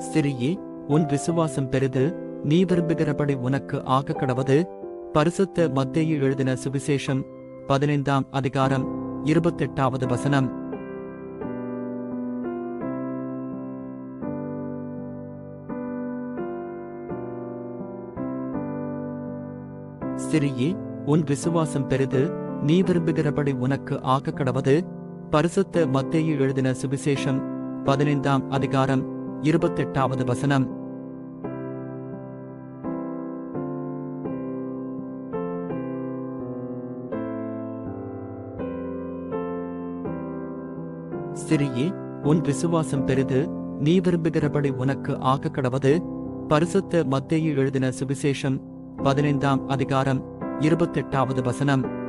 சிறியே, உன் விசுவாசம் பெரிது, நீ விரும்புகிறபடி உனக்கு ஆகக் கடவது. பரிசுத்த மத்தேயு எழுதின சுவிசேஷம் 15ஆம் அதிகாரம் 28வது வசனம். சிறியே, உன் விசுவாசம் பெரிது, நீ விரும்புகிறபடி உனக்கு ஆகக் கடவது. பரிசுத்த மத்தேயு எழுதின சுவிசேஷம் 15ஆம் அதிகாரம் 28வது வசனம். சிறியே, உன் விசுவாசம் பெரிது, நீ விரும்புகிறபடி உனக்கு ஆகக் கடவது. பரிசுத்த மத்தேயு எழுதின சுவிசேஷம் 15ஆம் அதிகாரம் 28வது வசனம்.